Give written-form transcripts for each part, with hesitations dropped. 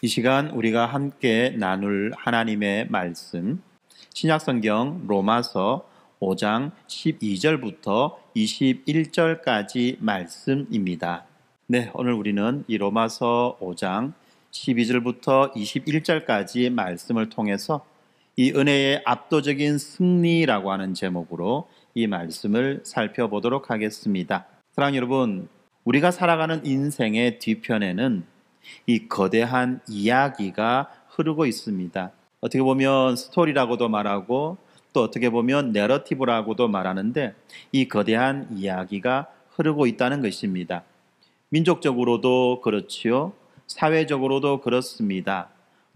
이 시간 우리가 함께 나눌 하나님의 말씀, 신약성경 로마서 5장 12절부터 21절까지 말씀입니다. 네, 오늘 우리는 이 로마서 5장 12절부터 21절까지 말씀을 통해서 이 은혜의 압도적인 승리라고 하는 제목으로 이 말씀을 살펴보도록 하겠습니다. 사랑하는 여러분, 우리가 살아가는 인생의 뒤편에는 이 거대한 이야기가 흐르고 있습니다. 어떻게 보면 스토리라고도 말하고 또 어떻게 보면 내러티브라고도 말하는데 이 거대한 이야기가 흐르고 있다는 것입니다. 민족적으로도 그렇지요. 사회적으로도 그렇습니다.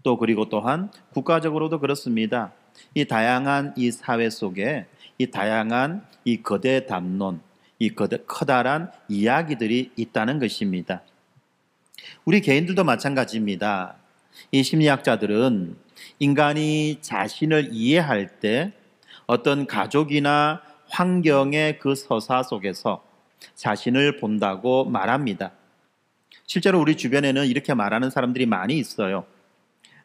또 그리고 또한 국가적으로도 그렇습니다. 이 다양한 이 사회 속에 이 다양한 이 거대 담론, 이 커다란 이야기들이 있다는 것입니다. 우리 개인들도 마찬가지입니다. 이 심리학자들은 인간이 자신을 이해할 때 어떤 가족이나 환경의 그 서사 속에서 자신을 본다고 말합니다. 실제로 우리 주변에는 이렇게 말하는 사람들이 많이 있어요.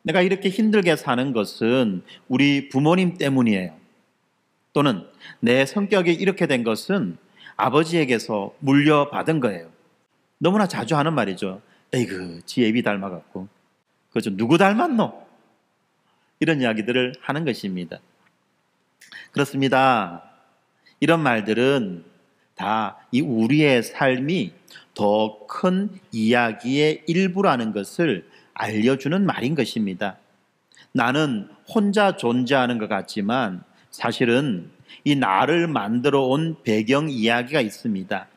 내가 이렇게 힘들게 사는 것은 우리 부모님 때문이에요. 또는 내 성격이 이렇게 된 것은 아버지에게서 물려받은 거예요. 너무나 자주 하는 말이죠. 에이그, 지 애비 닮아갖고. 그죠? 누구 닮았노? 이런 이야기들을 하는 것입니다. 그렇습니다. 이런 말들은 다 이 우리의 삶이 더 큰 이야기의 일부라는 것을 알려주는 말인 것입니다. 나는 혼자 존재하는 것 같지만 사실은 이 나를 만들어 온 배경 이야기가 있습니다.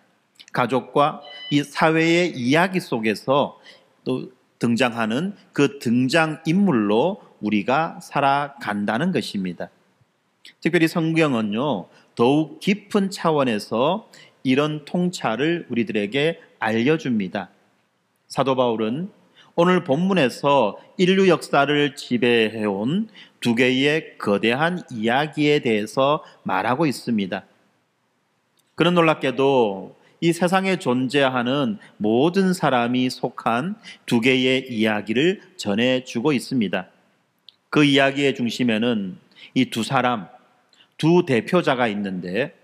가족과 이 사회의 이야기 속에서 또 등장하는 그 등장인물로 우리가 살아간다는 것입니다. 특별히 성경은요, 더욱 깊은 차원에서 이런 통찰을 우리들에게 알려줍니다. 사도 바울은 오늘 본문에서 인류 역사를 지배해온 두 개의 거대한 이야기에 대해서 말하고 있습니다. 그런 놀랍게도 이 세상에 존재하는 모든 사람이 속한 두 개의 이야기를 전해주고 있습니다. 그 이야기의 중심에는 이 두 사람, 두 대표자가 있는데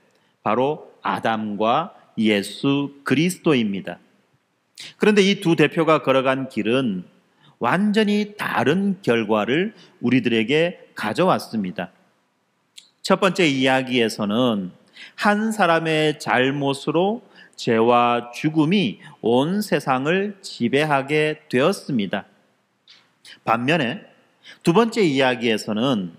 바로 아담과 예수 그리스도입니다. 그런데 이 두 대표가 걸어간 길은 완전히 다른 결과를 우리들에게 가져왔습니다. 첫 번째 이야기에서는 한 사람의 잘못으로 죄와 죽음이 온 세상을 지배하게 되었습니다. 반면에 두 번째 이야기에서는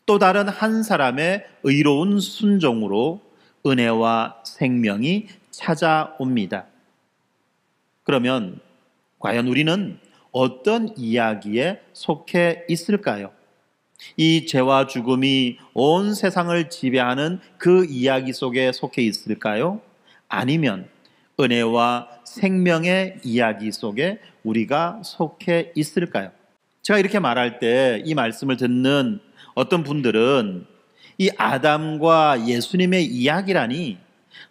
또 다른 한 사람의 의로운 순종으로 은혜와 생명이 찾아옵니다. 그러면 과연 우리는 어떤 이야기에 속해 있을까요? 이 죄와 죽음이 온 세상을 지배하는 그 이야기 속에 속해 있을까요? 아니면 은혜와 생명의 이야기 속에 우리가 속해 있을까요? 제가 이렇게 말할 때 이 말씀을 듣는 어떤 분들은 이 아담과 예수님의 이야기라니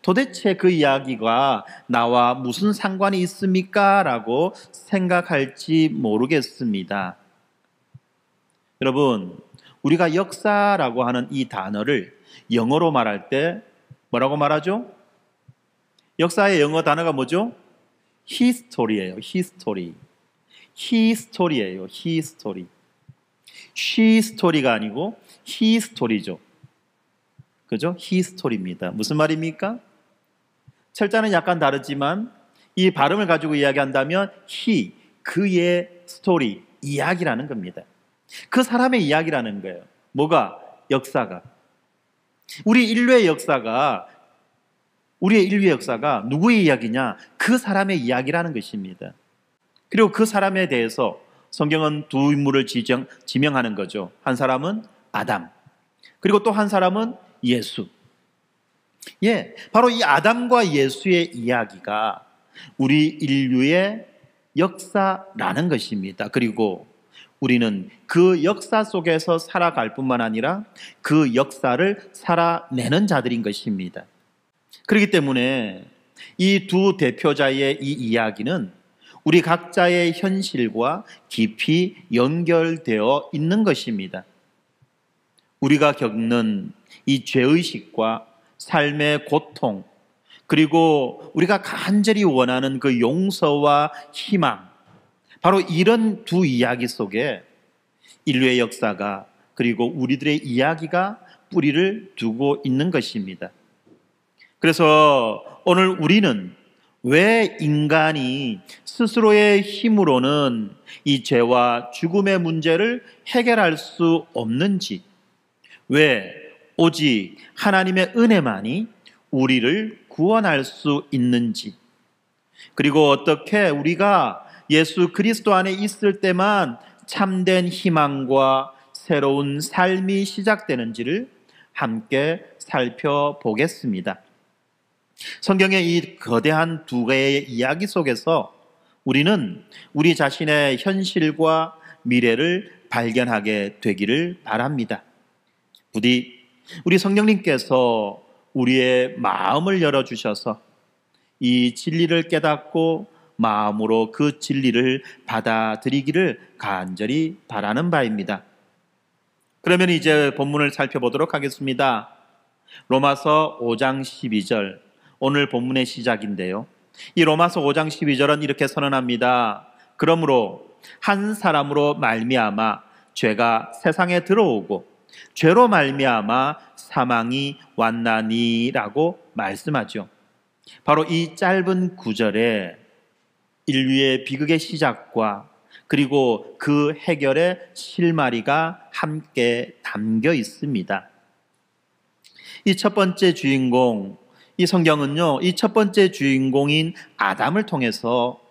도대체 그 이야기가 나와 무슨 상관이 있습니까? 라고 생각할지 모르겠습니다. 여러분, 우리가 역사라고 하는 이 단어를 영어로 말할 때 뭐라고 말하죠? 역사의 영어 단어가 뭐죠? history예요. history. history예요. history. she story가 아니고 history죠. 그죠? history입니다. 무슨 말입니까? 철자는 약간 다르지만 이 발음을 가지고 이야기한다면 he, 그의 스토리, 이야기라는 겁니다. 그 사람의 이야기라는 거예요. 뭐가? 역사가. 우리의 인류의 역사가 누구의 이야기냐? 그 사람의 이야기라는 것입니다. 그리고 그 사람에 대해서 성경은 두 인물을 지명하는 거죠. 한 사람은 아담, 그리고 또 한 사람은 예수. 바로 이 아담과 예수의 이야기가 우리 인류의 역사라는 것입니다. 그리고 우리는 그 역사 속에서 살아갈 뿐만 아니라 그 역사를 살아내는 자들인 것입니다. 그렇기 때문에 이 두 대표자의 이 이야기는 우리 각자의 현실과 깊이 연결되어 있는 것입니다. 우리가 겪는 이 죄의식과 삶의 고통, 그리고 우리가 간절히 원하는 그 용서와 희망, 바로 이런 두 이야기 속에 인류의 역사가, 그리고 우리들의 이야기가 뿌리를 두고 있는 것입니다. 그래서 오늘 우리는 왜 인간이 스스로의 힘으로는 이 죄와 죽음의 문제를 해결할 수 없는지, 왜 오직 하나님의 은혜만이 우리를 구원할 수 있는지, 그리고 어떻게 우리가 예수 그리스도 안에 있을 때만 참된 희망과 새로운 삶이 시작되는지를 함께 살펴보겠습니다. 성경의 이 거대한 두 개의 이야기 속에서 우리는 우리 자신의 현실과 미래를 발견하게 되기를 바랍니다. 부디 우리 성령님께서 우리의 마음을 열어주셔서 이 진리를 깨닫고 마음으로 그 진리를 받아들이기를 간절히 바라는 바입니다. 그러면 이제 본문을 살펴보도록 하겠습니다. 로마서 5장 12절, 오늘 본문의 시작인데요. 이 로마서 5장 12절은 이렇게 선언합니다. 그러므로 한 사람으로 말미암아 죄가 세상에 들어오고 죄로 말미암아 사망이 왔나니라고 말씀하죠. 바로 이 짧은 구절에 인류의 비극의 시작과 그리고 그 해결의 실마리가 함께 담겨 있습니다. 이 첫 번째 주인공, 이 성경은요, 이 첫 번째 주인공인 아담을 통해서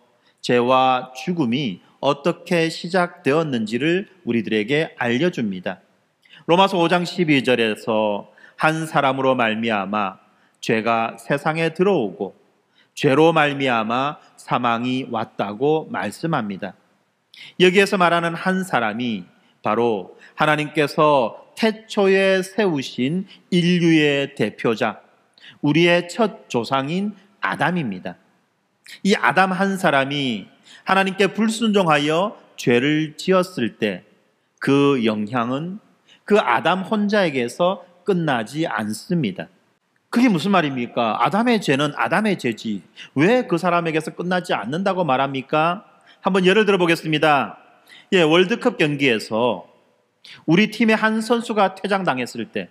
죄와 죽음이 어떻게 시작되었는지를 우리들에게 알려줍니다. 로마서 5장 12절에서 한 사람으로 말미암아 죄가 세상에 들어오고 죄로 말미암아 사망이 왔다고 말씀합니다. 여기에서 말하는 한 사람이 바로 하나님께서 태초에 세우신 인류의 대표자, 우리의 첫 조상인 아담입니다. 이 아담 한 사람이 하나님께 불순종하여 죄를 지었을 때 그 영향은 그 아담 혼자에게서 끝나지 않습니다. 그게 무슨 말입니까? 아담의 죄는 아담의 죄지 왜 그 사람에게서 끝나지 않는다고 말합니까? 한번 예를 들어 보겠습니다. 월드컵 경기에서 우리 팀의 한 선수가 퇴장당했을 때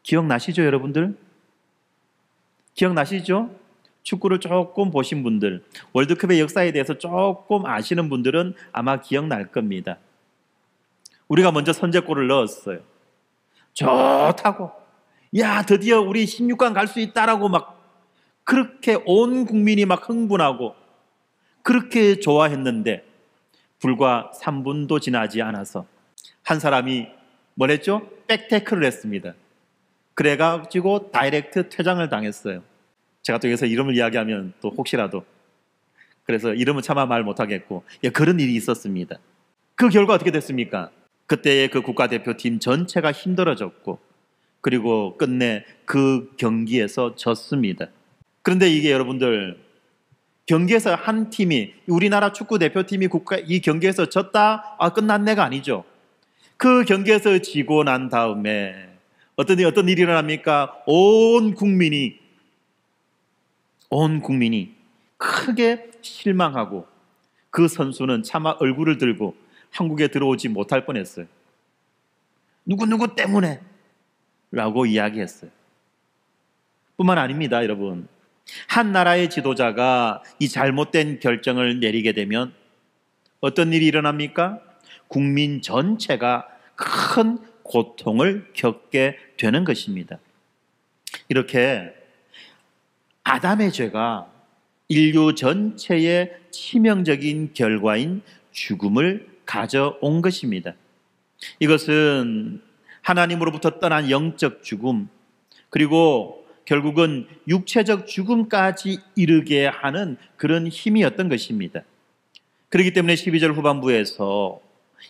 기억나시죠, 여러분들? 기억나시죠? 축구를 조금 보신 분들, 월드컵의 역사에 대해서 조금 아시는 분들은 아마 기억날 겁니다. 우리가 먼저 선제골을 넣었어요. 좋다고, 야, 드디어 우리 16강 갈 수 있다라고 막 그렇게 온 국민이 막 흥분하고 그렇게 좋아했는데 불과 3분도 지나지 않아서 한 사람이 뭘 했죠? 백태클을 했습니다. 그래가지고 다이렉트 퇴장을 당했어요. 제가 또 여기서 이름을 이야기하면 또 혹시라도, 그래서 이름은 차마 말 못하겠고, 그런 일이 있었습니다. 그 결과 어떻게 됐습니까? 그때의 그 국가대표팀 전체가 힘들어졌고 그리고 끝내 그 경기에서 졌습니다. 그런데 이게 여러분들, 경기에서 한 팀이, 우리나라 축구 대표팀이 이 경기에서 졌다? 끝났네가 아니죠. 그 경기에서 지고 난 다음에 어떤 일이 일어납니까? 온 국민이 크게 실망하고 그 선수는 차마 얼굴을 들고 한국에 들어오지 못할 뻔했어요. 누구 때문에 라고 이야기했어요. 뿐만 아닙니다, 여러분. 한 나라의 지도자가 이 잘못된 결정을 내리게 되면 어떤 일이 일어납니까? 국민 전체가 큰 고통을 겪게 되는 것입니다. 이렇게 아담의 죄가 인류 전체의 치명적인 결과인 죽음을 가져온 것입니다. 이것은 하나님으로부터 떠난 영적 죽음, 그리고 결국은 육체적 죽음까지 이르게 하는 그런 힘이었던 것입니다. 그렇기 때문에 12절 후반부에서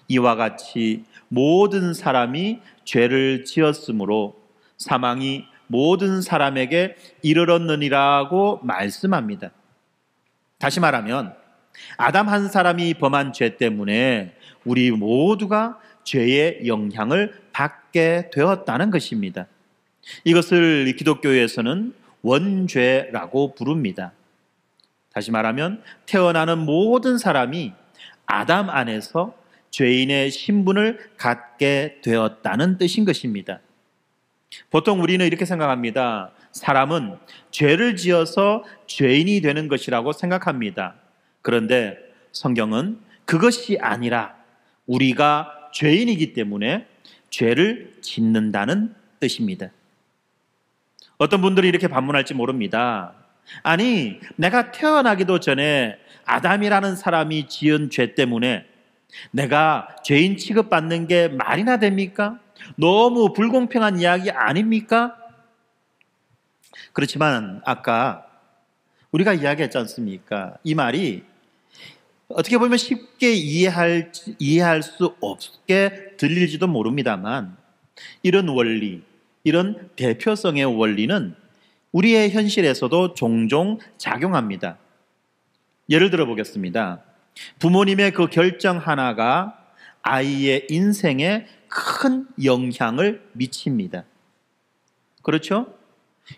이와 같이 모든 사람이 죄를 지었으므로 사망이 모든 사람에게 이르렀느니라고 말씀합니다. 다시 말하면 아담 한 사람이 범한 죄 때문에 우리 모두가 죄의 영향을 받게 되었다는 것입니다. 이것을 기독교에서는 원죄라고 부릅니다. 다시 말하면 태어나는 모든 사람이 아담 안에서 죄인의 신분을 갖게 되었다는 뜻인 것입니다. 보통 우리는 이렇게 생각합니다. 사람은 죄를 지어서 죄인이 되는 것이라고 생각합니다. 그런데 성경은 그것이 아니라 우리가 죄인이기 때문에 죄를 짓는다는 뜻입니다. 어떤 분들이 이렇게 반문할지 모릅니다. 아니, 내가 태어나기도 전에 아담이라는 사람이 지은 죄 때문에 내가 죄인 취급받는 게 말이나 됩니까? 너무 불공평한 이야기 아닙니까? 그렇지만 아까 우리가 이야기했지 않습니까? 이 말이 어떻게 보면 쉽게 이해할 수 없게 들릴지도 모릅니다만 이런 원리, 이런 대표성의 원리는 우리의 현실에서도 종종 작용합니다. 예를 들어 보겠습니다. 부모님의 그 결정 하나가 아이의 인생에 큰 영향을 미칩니다. 그렇죠?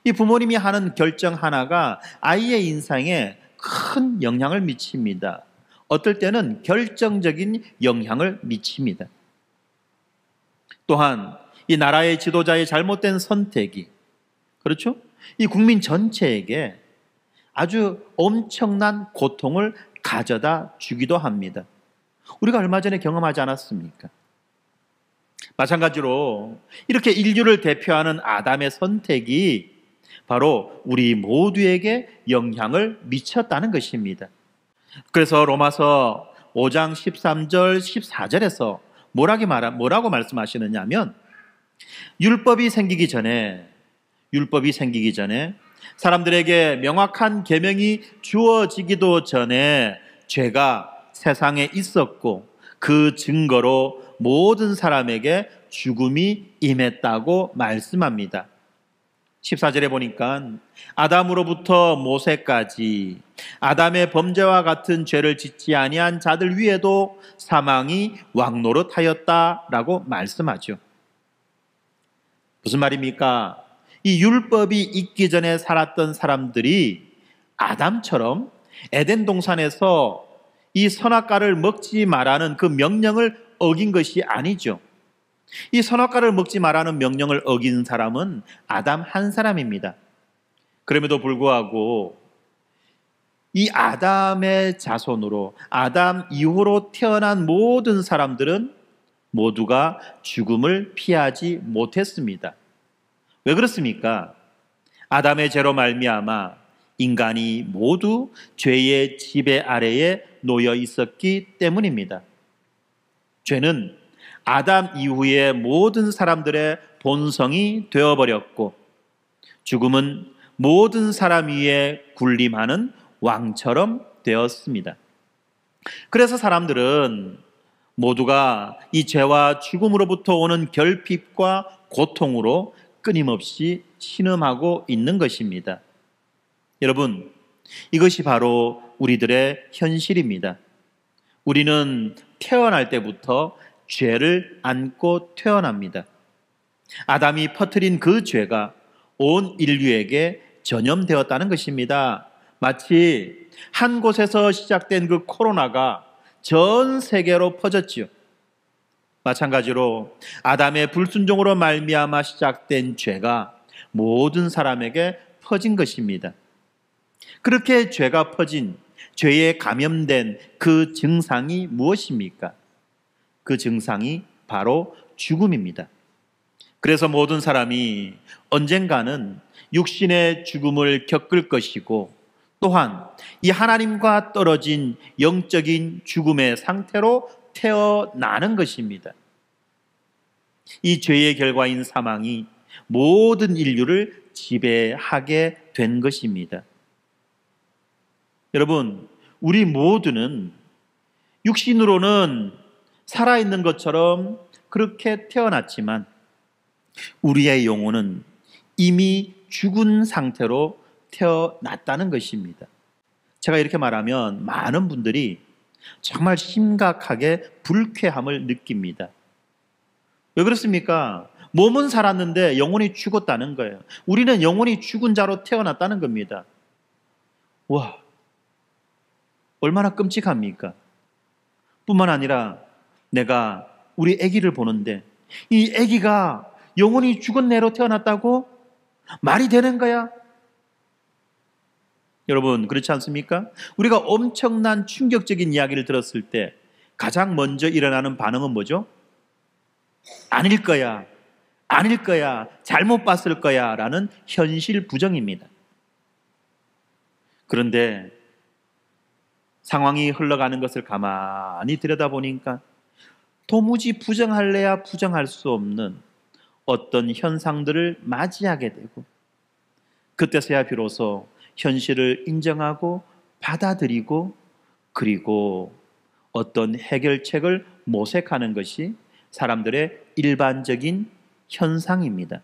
이 부모님이 하는 결정 하나가 아이의 인생에 큰 영향을 미칩니다. 어떨 때는 결정적인 영향을 미칩니다. 또한 이 나라의 지도자의 잘못된 선택이, 그렇죠? 이 국민 전체에게 아주 엄청난 고통을 가져다 주기도 합니다. 우리가 얼마 전에 경험하지 않았습니까? 마찬가지로 이렇게 인류를 대표하는 아담의 선택이 바로 우리 모두에게 영향을 미쳤다는 것입니다. 그래서 로마서 5장 13절 14절에서 뭐라고 말씀하시느냐 하면 율법이 생기기 전에 사람들에게 명확한 계명이 주어지기도 전에 죄가 세상에 있었고 그 증거로 모든 사람에게 죽음이 임했다고 말씀합니다. 14절에 보니까 아담으로부터 모세까지 아담의 범죄와 같은 죄를 짓지 아니한 자들 위에도 사망이 왕노릇하였다라고 말씀하죠. 무슨 말입니까? 이 율법이 있기 전에 살았던 사람들이 아담처럼 에덴 동산에서 이 선악과를 먹지 말라는 그 명령을 어긴 것이 아니죠. 이 선악과를 먹지 말라는 명령을 어긴 사람은 아담 한 사람입니다. 그럼에도 불구하고 이 아담의 자손으로 아담 이후로 태어난 모든 사람들은 모두가 죽음을 피하지 못했습니다. 왜 그렇습니까? 아담의 죄로 말미암아 인간이 모두 죄의 지배 아래에 놓여 있었기 때문입니다. 죄는 아담 이후의 모든 사람들의 본성이 되어버렸고 죽음은 모든 사람 위에 군림하는 왕처럼 되었습니다. 그래서 사람들은 모두가 이 죄와 죽음으로부터 오는 결핍과 고통으로 끊임없이 신음하고 있는 것입니다. 여러분, 이것이 바로 우리들의 현실입니다. 우리는 태어날 때부터 죄를 안고 태어납니다. 아담이 퍼뜨린 그 죄가 온 인류에게 전염되었다는 것입니다. 마치 한 곳에서 시작된 그 코로나가 전 세계로 퍼졌지요. 마찬가지로 아담의 불순종으로 말미암아 시작된 죄가 모든 사람에게 퍼진 것입니다. 그렇게 죄가 퍼진, 죄에 감염된 그 증상이 무엇입니까? 그 증상이 바로 죽음입니다. 그래서 모든 사람이 언젠가는 육신의 죽음을 겪을 것이고 또한 이 하나님과 떨어진 영적인 죽음의 상태로 태어나는 것입니다. 이 죄의 결과인 사망이 모든 인류를 지배하게 된 것입니다. 여러분, 우리 모두는 육신으로는 살아있는 것처럼 그렇게 태어났지만 우리의 영혼은 이미 죽은 상태로 태어났다는 것입니다. 제가 이렇게 말하면 많은 분들이 정말 심각하게 불쾌함을 느낍니다. 왜 그렇습니까? 몸은 살았는데 영혼이 죽었다는 거예요. 우리는 영혼이 죽은 자로 태어났다는 겁니다. 와, 얼마나 끔찍합니까? 뿐만 아니라 내가 우리 아기를 보는데 이 아기가 영혼이 죽은 애로 태어났다고? 말이 되는 거야? 여러분, 그렇지 않습니까? 우리가 엄청난 충격적인 이야기를 들었을 때 가장 먼저 일어나는 반응은 뭐죠? 아닐 거야, 아닐 거야, 잘못 봤을 거야 라는 현실 부정입니다. 그런데 상황이 흘러가는 것을 가만히 들여다보니까 도무지 부정할래야 부정할 수 없는 어떤 현상들을 맞이하게 되고 그때서야 비로소 현실을 인정하고 받아들이고 그리고 어떤 해결책을 모색하는 것이 사람들의 일반적인 현상입니다.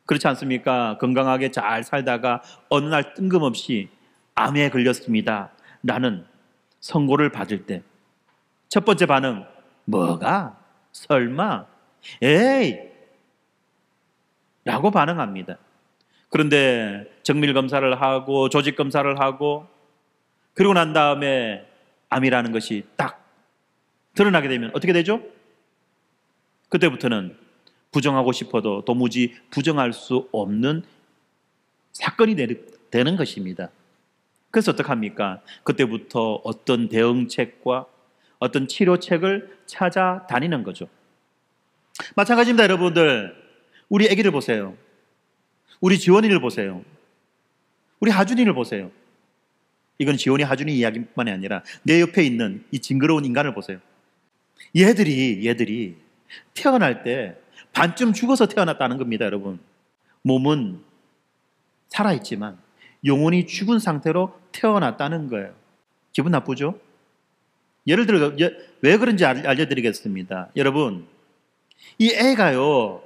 그렇지 않습니까? 건강하게 잘 살다가 어느 날 뜬금없이 암에 걸렸습니다 라는 선고를 받을 때 첫 번째 반응, 뭐가? 설마? 에이! 라고 반응합니다. 그런데 정밀검사를 하고 조직검사를 하고 그리고 난 다음에 암이라는 것이 딱 드러나게 되면 어떻게 되죠? 그때부터는 부정하고 싶어도 도무지 부정할 수 없는 사건이 되는 것입니다. 그래서 어떡합니까? 그때부터 어떤 대응책과 어떤 치료책을 찾아다니는 거죠. 마찬가지입니다, 여러분들. 우리 아기를 보세요. 우리 지원이를 보세요. 우리 하준이를 보세요. 이건 지원이 하준이 이야기뿐만이 아니라 내 옆에 있는 이 징그러운 인간을 보세요. 얘들이 태어날 때 반쯤 죽어서 태어났다는 겁니다, 여러분. 몸은 살아있지만 영혼이 죽은 상태로 태어났다는 거예요. 기분 나쁘죠? 예를 들어 왜 그런지 알려드리겠습니다. 여러분, 이 애가요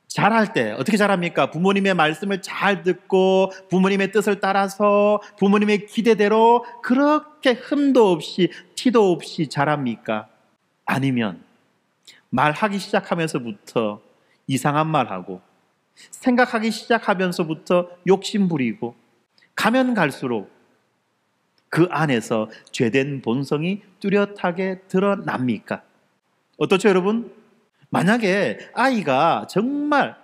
자랄 때 어떻게 자랍니까? 부모님의 말씀을 잘 듣고 부모님의 뜻을 따라서 부모님의 기대대로 그렇게 흠도 없이 티도 없이 자랍니까? 아니면 말하기 시작하면서부터 이상한 말하고 생각하기 시작하면서부터 욕심 부리고 가면 갈수록 그 안에서 죄된 본성이 뚜렷하게 드러납니까? 어떻죠, 여러분? 만약에 아이가 정말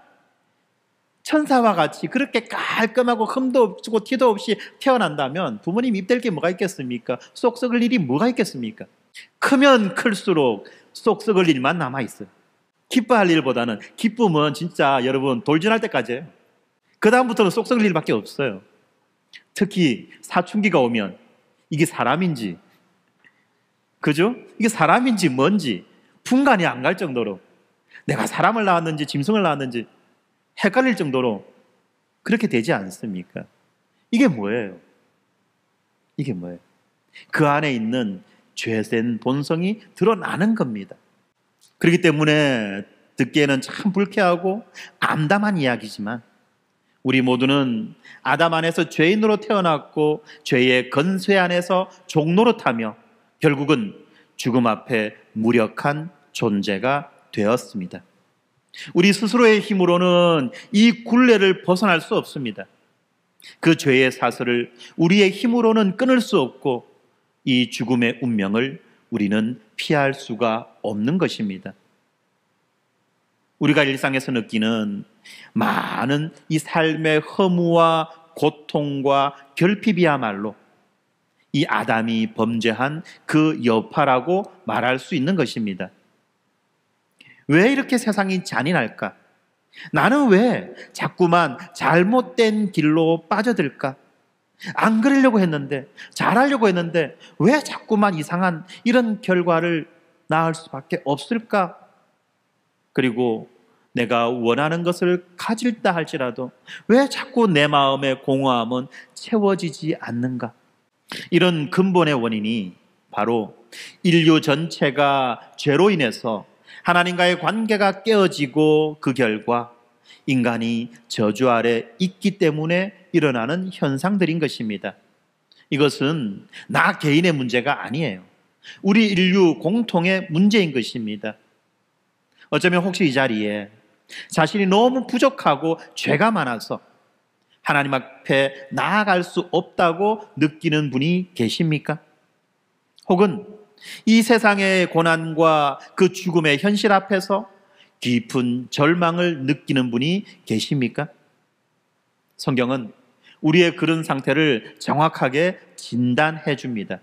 천사와 같이 그렇게 깔끔하고 흠도 없고 티도 없이 태어난다면 부모님 입댈 게 뭐가 있겠습니까? 쏙 썩을 일이 뭐가 있겠습니까? 크면 클수록 쏙 썩을 일만 남아있어요. 기뻐할 일보다는 기쁨은 진짜 여러분 돌진할 때까지예요. 그 다음부터는 쏙 썩을 일밖에 없어요. 특히 사춘기가 오면 이게 사람인지 그죠? 이게 사람인지 뭔지 분간이 안 갈 정도로 내가 사람을 낳았는지 짐승을 낳았는지 헷갈릴 정도로 그렇게 되지 않습니까? 이게 뭐예요? 이게 뭐예요? 그 안에 있는 죄된 본성이 드러나는 겁니다. 그렇기 때문에 듣기에는 참 불쾌하고 암담한 이야기지만 우리 모두는 아담 안에서 죄인으로 태어났고 죄의 건쇠 안에서 종노릇하며 결국은 죽음 앞에 무력한 존재가 되었습니다. 우리 스스로의 힘으로는 이 굴레를 벗어날 수 없습니다. 그 죄의 사슬을 우리의 힘으로는 끊을 수 없고 이 죽음의 운명을 우리는 피할 수가 없는 것입니다. 우리가 일상에서 느끼는 많은 이 삶의 허무와 고통과 결핍이야말로 이 아담이 범죄한 그 여파라고 말할 수 있는 것입니다. 왜 이렇게 세상이 잔인할까? 나는 왜 자꾸만 잘못된 길로 빠져들까? 안 그러려고 했는데, 잘하려고 했는데 왜 자꾸만 이상한 이런 결과를 낳을 수밖에 없을까? 그리고 내가 원하는 것을 가질다 할지라도 왜 자꾸 내 마음의 공허함은 채워지지 않는가? 이런 근본의 원인이 바로 인류 전체가 죄로 인해서 하나님과의 관계가 깨어지고 그 결과 인간이 저주 아래 있기 때문에 일어나는 현상들인 것입니다. 이것은 나 개인의 문제가 아니에요. 우리 인류 공통의 문제인 것입니다. 어쩌면 혹시 이 자리에 자신이 너무 부족하고 죄가 많아서 하나님 앞에 나아갈 수 없다고 느끼는 분이 계십니까? 혹은 이 세상의 고난과 그 죽음의 현실 앞에서 깊은 절망을 느끼는 분이 계십니까? 성경은 우리의 그런 상태를 정확하게 진단해 줍니다.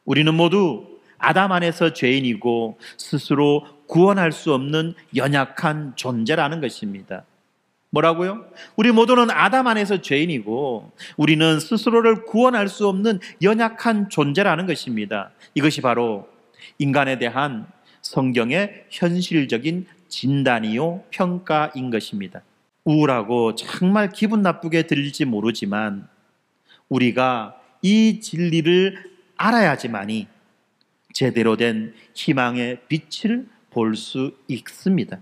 우리는 모두 아담 안에서 죄인이고 스스로 구원할 수 없는 연약한 존재라는 것입니다. 뭐라고요? 우리 모두는 아담 안에서 죄인이고 우리는 스스로를 구원할 수 없는 연약한 존재라는 것입니다. 이것이 바로 인간에 대한 성경의 현실적인 진단이요 평가인 것입니다. 우울하고 정말 기분 나쁘게 들릴지 모르지만 우리가 이 진리를 알아야지만이 제대로 된 희망의 빛을 볼 수 있습니다.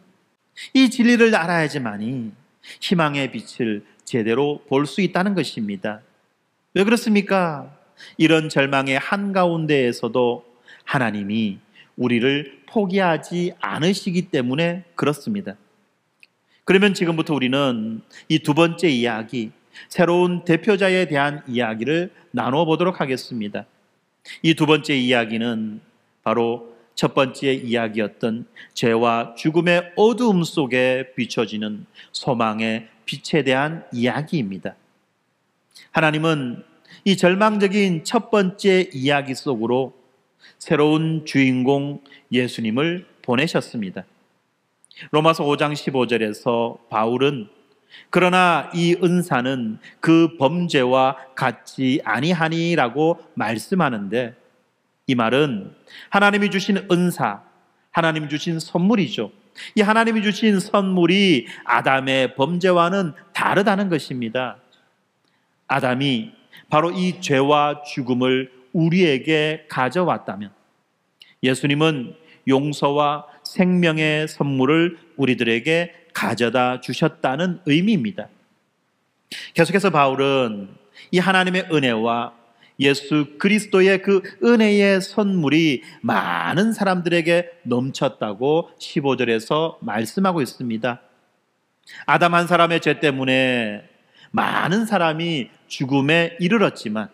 이 진리를 알아야지만이 희망의 빛을 제대로 볼 수 있다는 것입니다. 왜 그렇습니까? 이런 절망의 한가운데에서도 하나님이 우리를 포기하지 않으시기 때문에 그렇습니다. 그러면 지금부터 우리는 이 두 번째 이야기, 새로운 대표자에 대한 이야기를 나눠 보도록 하겠습니다. 이 두 번째 이야기는 바로 첫 번째 이야기였던 죄와 죽음의 어두움 속에 비춰지는 소망의 빛에 대한 이야기입니다. 하나님은 이 절망적인 첫 번째 이야기 속으로 새로운 주인공 예수님을 보내셨습니다. 로마서 5장 15절에서 바울은 그러나 이 은사는 그 범죄와 같지 아니하니라고 말씀하는데, 이 말은 하나님이 주신 은사, 하나님이 주신 선물이죠. 이 하나님이 주신 선물이 아담의 범죄와는 다르다는 것입니다. 아담이 바로 이 죄와 죽음을 우리에게 가져왔다면 예수님은 용서와 생명의 선물을 우리들에게 가져다 주셨다는 의미입니다. 계속해서 바울은 이 하나님의 은혜와 예수 그리스도의 그 은혜의 선물이 많은 사람들에게 넘쳤다고 15절에서 말씀하고 있습니다. 아담 한 사람의 죄 때문에 많은 사람이 죽음에 이르렀지만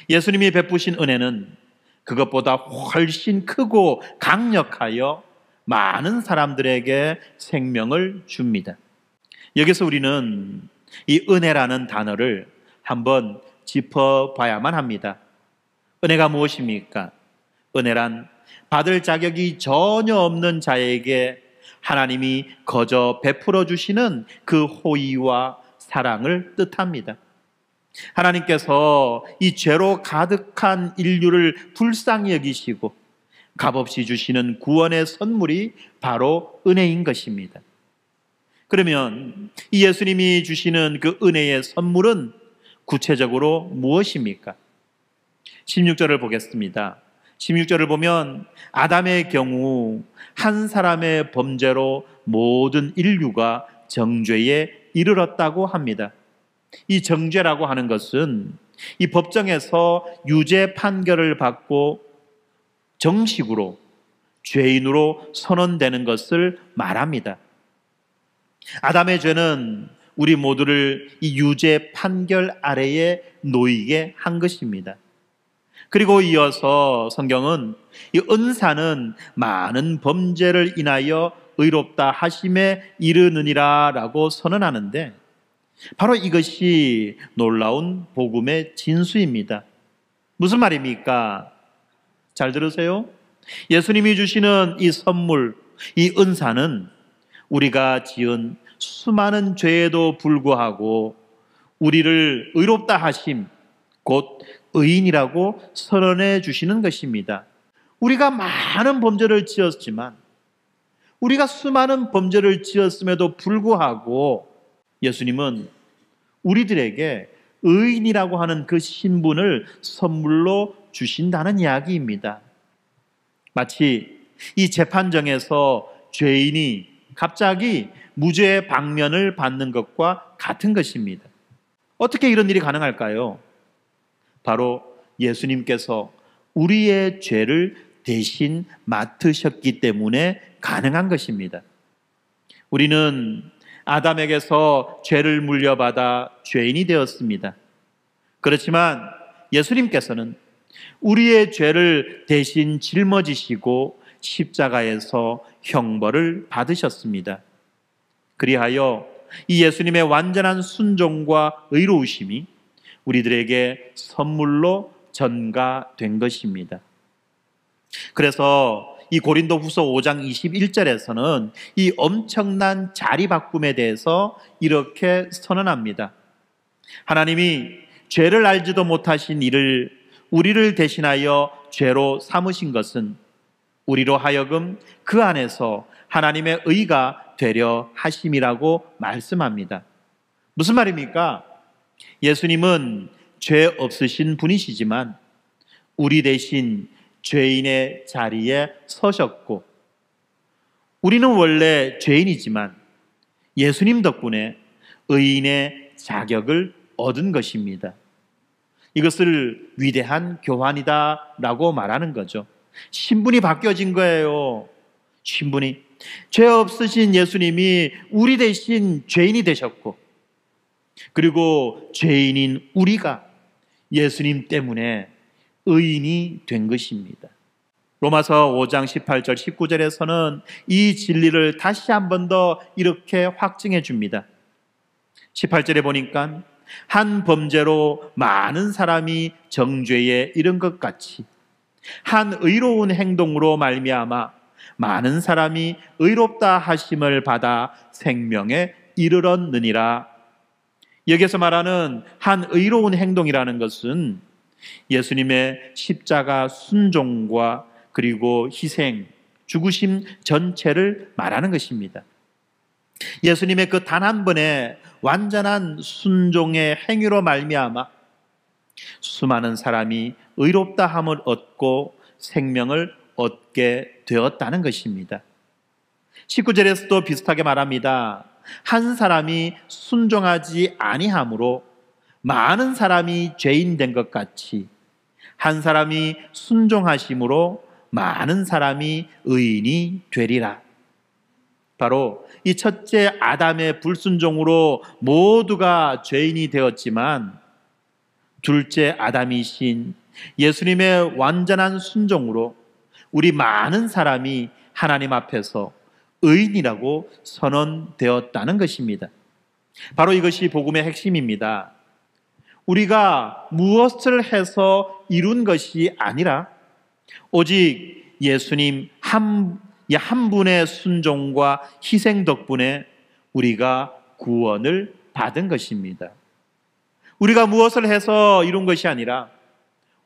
예수님이 베푸신 은혜는 그것보다 훨씬 크고 강력하여 많은 사람들에게 생명을 줍니다. 여기서 우리는 이 은혜라는 단어를 한번 짚어봐야만 합니다. 은혜가 무엇입니까? 은혜란 받을 자격이 전혀 없는 자에게 하나님이 거저 베풀어 주시는 그 호의와 사랑을 뜻합니다. 하나님께서 이 죄로 가득한 인류를 불쌍히 여기시고 값없이 주시는 구원의 선물이 바로 은혜인 것입니다. 그러면 이 예수님이 주시는 그 은혜의 선물은 구체적으로 무엇입니까? 16절을 보겠습니다. 16절을 보면 아담의 경우 한 사람의 범죄로 모든 인류가 정죄에 이르렀다고 합니다. 이 정죄라고 하는 것은 이 법정에서 유죄 판결을 받고 정식으로 죄인으로 선언되는 것을 말합니다. 아담의 죄는 우리 모두를 이 유죄 판결 아래에 놓이게 한 것입니다. 그리고 이어서 성경은 이 은사는 많은 범죄를 인하여 의롭다 하심에 이르느니라 라고 선언하는데, 바로 이것이 놀라운 복음의 진수입니다. 무슨 말입니까? 잘 들으세요. 예수님이 주시는 이 선물, 이 은사는 우리가 지은 수많은 죄에도 불구하고 우리를 의롭다 하심, 곧 의인이라고 선언해 주시는 것입니다. 우리가 많은 범죄를 지었지만, 우리가 수많은 범죄를 지었음에도 불구하고 예수님은 우리들에게 의인이라고 하는 그 신분을 선물로 주신다는 이야기입니다. 마치 이 재판정에서 죄인이 갑자기 무죄의 방면을 받는 것과 같은 것입니다. 어떻게 이런 일이 가능할까요? 바로 예수님께서 우리의 죄를 대신 맡으셨기 때문에 가능한 것입니다. 우리는 아담에게서 죄를 물려받아 죄인이 되었습니다. 그렇지만 예수님께서는 우리의 죄를 대신 짊어지시고 십자가에서 형벌을 받으셨습니다. 그리하여 이 예수님의 완전한 순종과 의로우심이 우리들에게 선물로 전가된 것입니다. 그래서 이 고린도후서 5장 21절에서는 이 엄청난 자리 바꿈에 대해서 이렇게 선언합니다. 하나님이 죄를 알지도 못하신 이를 우리를 대신하여 죄로 삼으신 것은 우리로 하여금 그 안에서 하나님의 의가 되려 하심이라고 말씀합니다. 무슨 말입니까? 예수님은 죄 없으신 분이시지만 우리 대신 죄인의 자리에 서셨고, 우리는 원래 죄인이지만 예수님 덕분에 의인의 자격을 얻은 것입니다. 이것을 위대한 교환이다 라고 말하는 거죠. 신분이 바뀌어진 거예요. 신분이. 죄 없으신 예수님이 우리 대신 죄인이 되셨고, 그리고 죄인인 우리가 예수님 때문에 의인이 된 것입니다. 로마서 5장 18절 19절에서는 이 진리를 다시 한 번 더 이렇게 확증해 줍니다. 18절에 보니까 한 범죄로 많은 사람이 정죄에 이른 것 같이 한 의로운 행동으로 말미암아 많은 사람이 의롭다 하심을 받아 생명에 이르렀느니라. 여기서 말하는 한 의로운 행동이라는 것은 예수님의 십자가 순종과 그리고 희생, 죽으심 전체를 말하는 것입니다. 예수님의 그 단 한 번의 완전한 순종의 행위로 말미암아 수많은 사람이 의롭다함을 얻고 생명을 얻게 되었다는 것입니다. 19절에서도 비슷하게 말합니다. 한 사람이 순종하지 아니함으로 많은 사람이 죄인 된 것 같이 한 사람이 순종하심으로 많은 사람이 의인이 되리라. 바로 이 첫째 아담의 불순종으로 모두가 죄인이 되었지만, 둘째 아담이신 예수님의 완전한 순종으로 우리 많은 사람이 하나님 앞에서 의인이라고 선언되었다는 것입니다. 바로 이것이 복음의 핵심입니다. 우리가 무엇을 해서 이룬 것이 아니라 오직 예수님 한 분의 순종과 희생 덕분에 우리가 구원을 받은 것입니다. 우리가 무엇을 해서 이룬 것이 아니라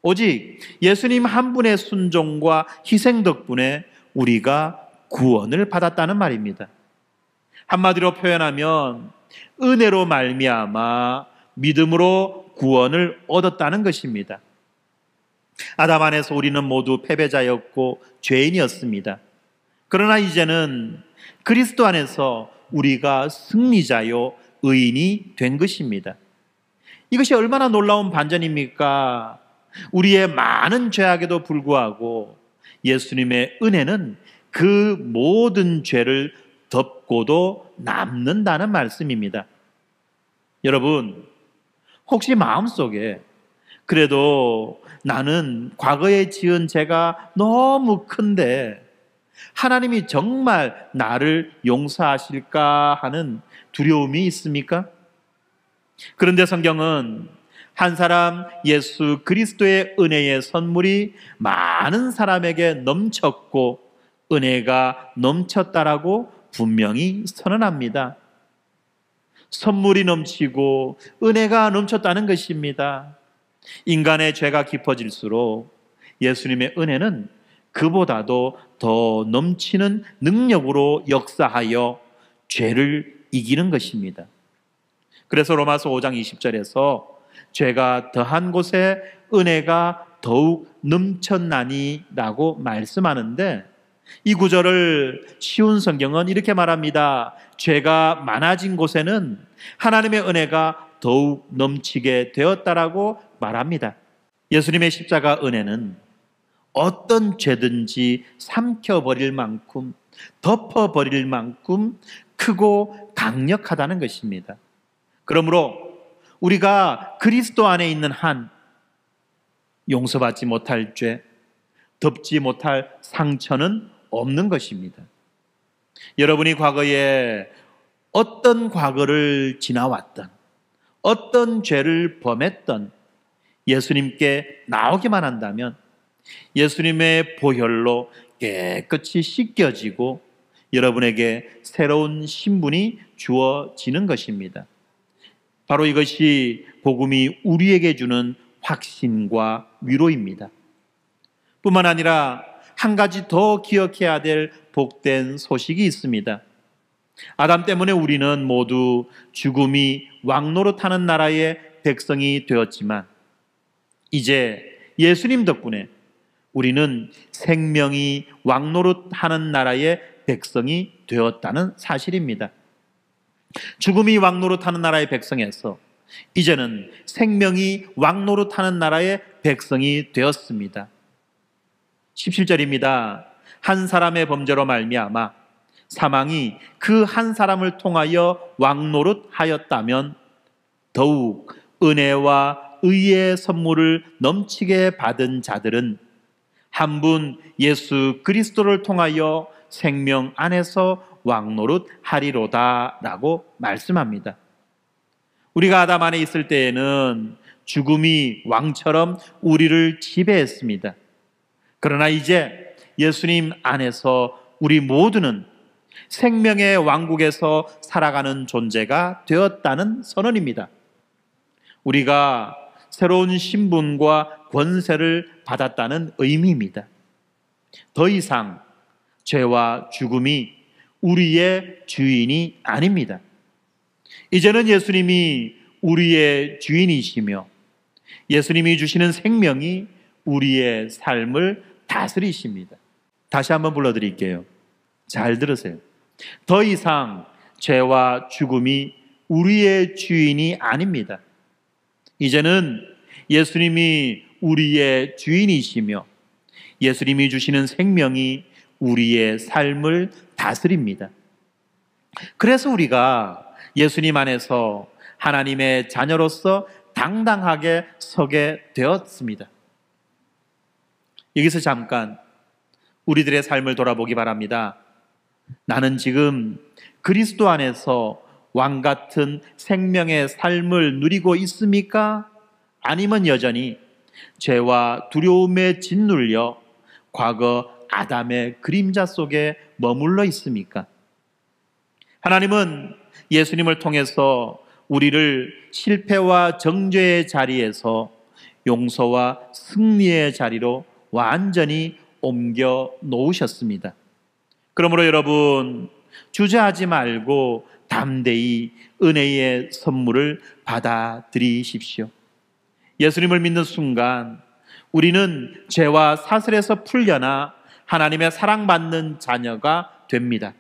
오직 예수님 한 분의 순종과 희생 덕분에 우리가 구원을 받았다는 말입니다. 한마디로 표현하면 은혜로 말미암아 믿음으로 구원을 얻었다는 것입니다. 아담 안에서 우리는 모두 패배자였고 죄인이었습니다. 그러나 이제는 그리스도 안에서 우리가 승리자요 의인이 된 것입니다. 이것이 얼마나 놀라운 반전입니까? 우리의 많은 죄악에도 불구하고 예수님의 은혜는 그 모든 죄를 덮고도 남는다는 말씀입니다. 여러분, 혹시 마음속에 그래도 나는 과거에 지은 죄가 너무 큰데 하나님이 정말 나를 용서하실까 하는 두려움이 있습니까? 그런데 성경은 한 사람 예수 그리스도의 은혜의 선물이 많은 사람에게 넘쳤고 은혜가 넘쳤다라고 분명히 선언합니다. 선물이 넘치고 은혜가 넘쳤다는 것입니다. 인간의 죄가 깊어질수록 예수님의 은혜는 그보다도 더 넘치는 능력으로 역사하여 죄를 이기는 것입니다. 그래서 로마서 5장 20절에서 죄가 더한 곳에 은혜가 더욱 넘쳤나니 라고 말씀하는데, 이 구절을 쉬운 성경은 이렇게 말합니다. 죄가 많아진 곳에는 하나님의 은혜가 더욱 넘치게 되었다라고 말합니다. 예수님의 십자가 은혜는 어떤 죄든지 삼켜버릴 만큼, 덮어버릴 만큼 크고 강력하다는 것입니다. 그러므로 우리가 그리스도 안에 있는 한 용서받지 못할 죄, 덮지 못할 상처는 없는 것입니다. 여러분이 과거에 어떤 과거를 지나왔던, 어떤 죄를 범했던 예수님께 나오기만 한다면 예수님의 보혈로 깨끗이 씻겨지고 여러분에게 새로운 신분이 주어지는 것입니다. 바로 이것이 복음이 우리에게 주는 확신과 위로입니다. 뿐만 아니라 한 가지 더 기억해야 될 복된 소식이 있습니다. 아담 때문에 우리는 모두 죽음이 왕노릇하는 나라의 백성이 되었지만 이제 예수님 덕분에 우리는 생명이 왕노릇하는 나라의 백성이 되었다는 사실입니다. 죽음이 왕노릇하는 나라의 백성에서 이제는 생명이 왕노릇하는 나라의 백성이 되었습니다. 17절입니다. 한 사람의 범죄로 말미암아 사망이 그 한 사람을 통하여 왕노릇하였다면 더욱 은혜와 의의 선물을 넘치게 받은 자들은 한 분 예수 그리스도를 통하여 생명 안에서 왕노릇하리로다 라고 말씀합니다. 우리가 아담 안에 있을 때에는 죽음이 왕처럼 우리를 지배했습니다. 그러나 이제 예수님 안에서 우리 모두는 생명의 왕국에서 살아가는 존재가 되었다는 선언입니다. 우리가 새로운 신분과 권세를 받았다는 의미입니다. 더 이상 죄와 죽음이 우리의 주인이 아닙니다. 이제는 예수님이 우리의 주인이시며 예수님이 주시는 생명이 우리의 삶을 다스리십니다. 다시 한번 불러드릴게요. 잘 들으세요. 더 이상 죄와 죽음이 우리의 주인이 아닙니다. 이제는 예수님이 우리의 주인이시며 예수님이 주시는 생명이 우리의 삶을 다스립니다. 그래서 우리가 예수님 안에서 하나님의 자녀로서 당당하게 서게 되었습니다. 여기서 잠깐 우리들의 삶을 돌아보기 바랍니다. 나는 지금 그리스도 안에서 왕 같은 생명의 삶을 누리고 있습니까? 아니면 여전히 죄와 두려움에 짓눌려 과거 아담의 그림자 속에 머물러 있습니까? 하나님은 예수님을 통해서 우리를 실패와 정죄의 자리에서 용서와 승리의 자리로 완전히 옮겨 놓으셨습니다. 그러므로 여러분, 주저하지 말고 담대히 은혜의 선물을 받아들이십시오. 예수님을 믿는 순간 우리는 죄와 사슬에서 풀려나 하나님의 사랑받는 자녀가 됩니다.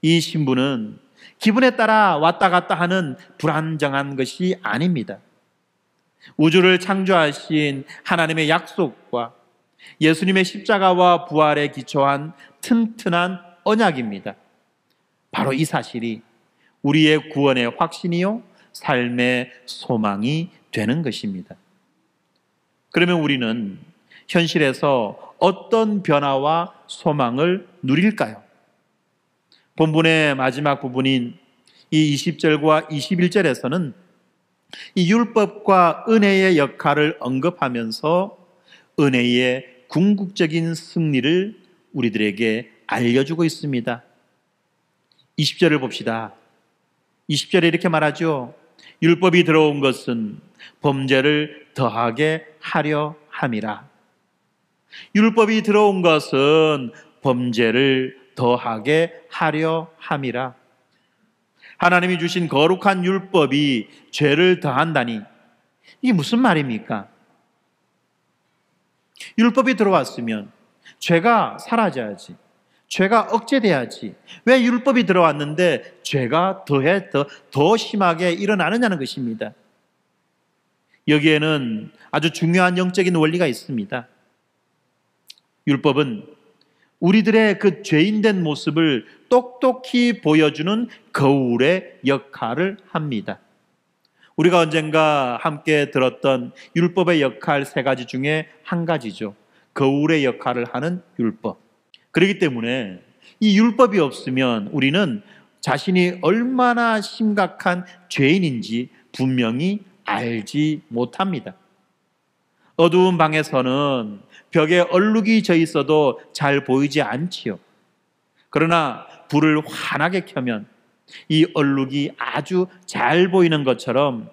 이 신분은 기분에 따라 왔다 갔다 하는 불안정한 것이 아닙니다. 우주를 창조하신 하나님의 약속과 예수님의 십자가와 부활에 기초한 튼튼한 언약입니다. 바로 이 사실이 우리의 구원의 확신이요 삶의 소망이 되는 것입니다. 그러면 우리는 현실에서 어떤 변화와 소망을 누릴까요? 본문의 마지막 부분인 이 20절과 21절에서는 이 율법과 은혜의 역할을 언급하면서 은혜의 궁극적인 승리를 우리들에게 알려주고 있습니다. 20절을 봅시다. 20절에 이렇게 말하죠. 율법이 들어온 것은 범죄를 더하게 하려 함이라. 율법이 들어온 것은 범죄를 더하게 하려 함이라. 하나님이 주신 거룩한 율법이 죄를 더한다니 이게 무슨 말입니까? 율법이 들어왔으면 죄가 사라져야지. 죄가 억제돼야지. 왜 율법이 들어왔는데 죄가 더 심하게 일어나느냐는 것입니다. 여기에는 아주 중요한 영적인 원리가 있습니다. 율법은 우리들의 그 죄인된 모습을 똑똑히 보여주는 거울의 역할을 합니다. 우리가 언젠가 함께 들었던 율법의 역할 세 가지 중에 한 가지죠. 거울의 역할을 하는 율법. 그렇기 때문에 이 율법이 없으면 우리는 자신이 얼마나 심각한 죄인인지 분명히 알지 못합니다. 어두운 방에서는 벽에 얼룩이 져 있어도 잘 보이지 않지요. 그러나 불을 환하게 켜면 이 얼룩이 아주 잘 보이는 것처럼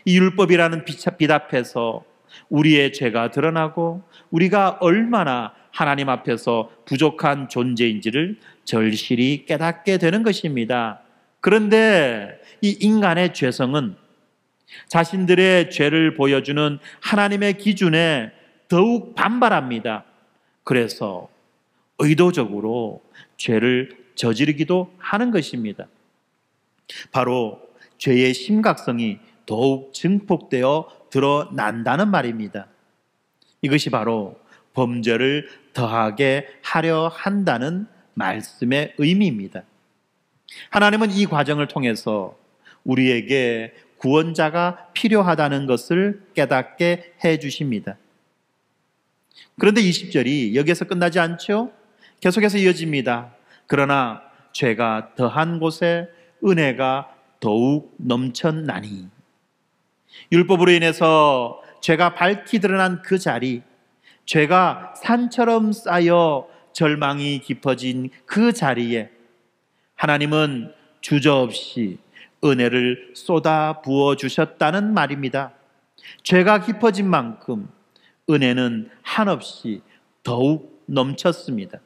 이 율법이라는 빛 앞에서 우리의 죄가 드러나고 우리가 얼마나 하나님 앞에서 부족한 존재인지를 절실히 깨닫게 되는 것입니다. 그런데 이 인간의 죄성은 자신들의 죄를 보여주는 하나님의 기준에 더욱 반발합니다. 그래서 의도적으로 죄를 저지르기도 하는 것입니다. 바로 죄의 심각성이 더욱 증폭되어 드러난다는 말입니다. 이것이 바로 범죄를 더하게 하려 한다는 말씀의 의미입니다. 하나님은 이 과정을 통해서 우리에게 구원자가 필요하다는 것을 깨닫게 해 주십니다. 그런데 20절이 여기에서 끝나지 않죠? 계속해서 이어집니다. 그러나 죄가 더한 곳에 은혜가 더욱 넘쳤나니. 율법으로 인해서 죄가 밝히 드러난 그 자리, 죄가 산처럼 쌓여 절망이 깊어진 그 자리에 하나님은 주저없이 은혜를 쏟아 부어 주셨다는 말입니다. 죄가 깊어진 만큼 은혜는 한없이 더욱 넘쳤습니다.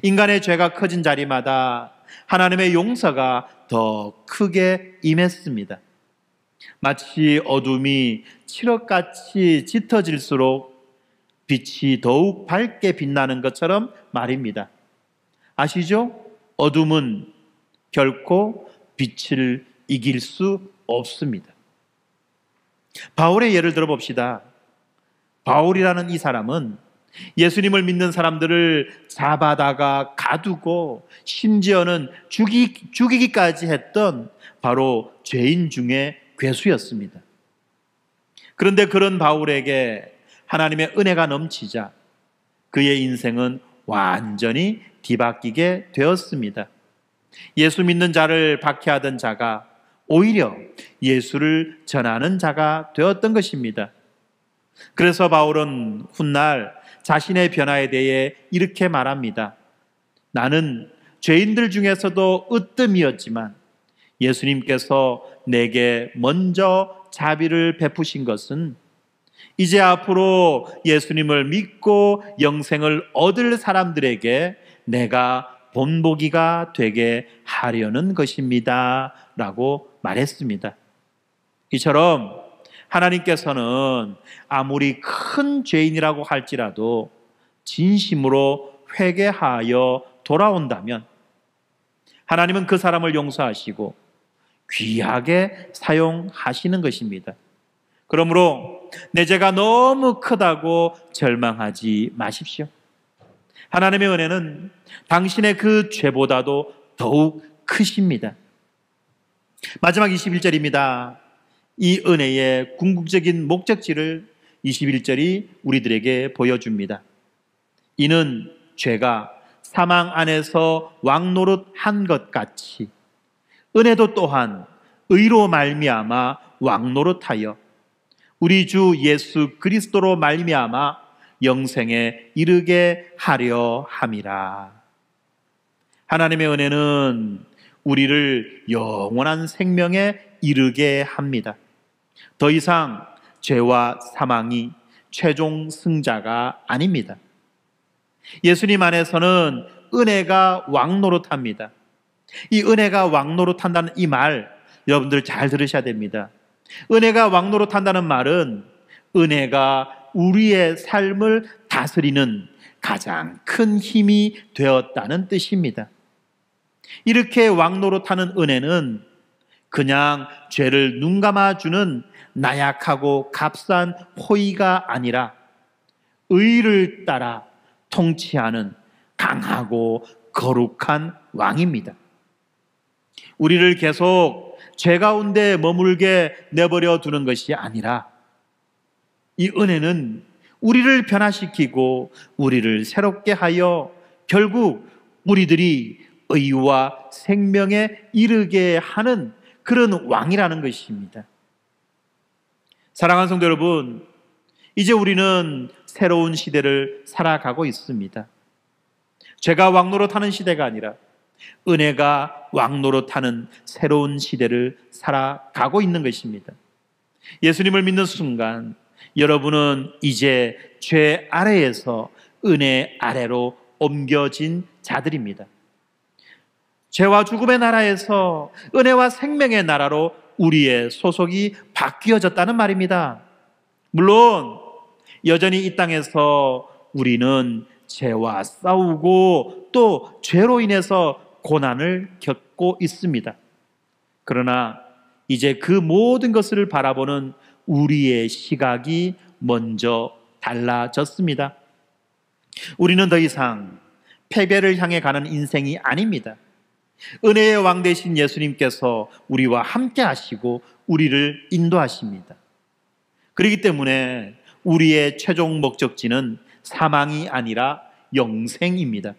인간의 죄가 커진 자리마다 하나님의 용서가 더 크게 임했습니다. 마치 어둠이 칠흑같이 짙어질수록 빛이 더욱 밝게 빛나는 것처럼 말입니다. 아시죠? 어둠은 결코 빛을 이길 수 없습니다. 바울의 예를 들어봅시다. 바울이라는 이 사람은 예수님을 믿는 사람들을 잡아다가 가두고 심지어는 죽이기까지 했던 바로 죄인 중에 괴수였습니다. 그런데 그런 바울에게 하나님의 은혜가 넘치자 그의 인생은 완전히 뒤바뀌게 되었습니다. 예수 믿는 자를 박해하던 자가 오히려 예수를 전하는 자가 되었던 것입니다. 그래서 바울은 훗날 자신의 변화에 대해 이렇게 말합니다. 나는 죄인들 중에서도 으뜸이었지만 예수님께서 내게 먼저 자비를 베푸신 것은 이제 앞으로 예수님을 믿고 영생을 얻을 사람들에게 내가 본보기가 되게 하려는 것입니다. 라고 말했습니다. 이처럼 하나님께서는 아무리 큰 죄인이라고 할지라도 진심으로 회개하여 돌아온다면 하나님은 그 사람을 용서하시고 귀하게 사용하시는 것입니다. 그러므로 내 죄가 너무 크다고 절망하지 마십시오. 하나님의 은혜는 당신의 그 죄보다도 더욱 크십니다. 마지막 21절입니다. 이 은혜의 궁극적인 목적지를 21절이 우리들에게 보여줍니다. 이는 죄가 사망 안에서 왕노릇한 것 같이 은혜도 또한 의로 말미암아 왕노릇하여 우리 주 예수 그리스도로 말미암아 영생에 이르게 하려 함이라. 하나님의 은혜는 우리를 영원한 생명에 이르게 합니다. 더 이상 죄와 사망이 최종 승자가 아닙니다. 예수님 안에서는 은혜가 왕노릇합니다. 이 은혜가 왕노릇한다는 이 말 여러분들 잘 들으셔야 됩니다. 은혜가 왕노릇한다는 말은 은혜가 우리의 삶을 다스리는 가장 큰 힘이 되었다는 뜻입니다. 이렇게 왕노릇하는 은혜는 그냥 죄를 눈감아주는 나약하고 값싼 호의가 아니라 의를 따라 통치하는 강하고 거룩한 왕입니다. 우리를 계속 죄 가운데 머물게 내버려 두는 것이 아니라 이 은혜는 우리를 변화시키고 우리를 새롭게 하여 결국 우리들이 의와 생명에 이르게 하는 그런 왕이라는 것입니다. 사랑하는 성도 여러분, 이제 우리는 새로운 시대를 살아가고 있습니다. 죄가 왕노릇하는 시대가 아니라 은혜가 왕노릇하는 새로운 시대를 살아가고 있는 것입니다. 예수님을 믿는 순간 여러분은 이제 죄 아래에서 은혜 아래로 옮겨진 자들입니다. 죄와 죽음의 나라에서 은혜와 생명의 나라로 우리의 소속이 바뀌어졌다는 말입니다. 물론 여전히 이 땅에서 우리는 죄와 싸우고 또 죄로 인해서 고난을 겪고 있습니다. 그러나 이제 그 모든 것을 바라보는 우리의 시각이 먼저 달라졌습니다. 우리는 더 이상 패배를 향해 가는 인생이 아닙니다. 은혜의 왕 되신 예수님께서 우리와 함께 하시고 우리를 인도하십니다. 그렇기 때문에 우리의 최종 목적지는 사망이 아니라 영생입니다.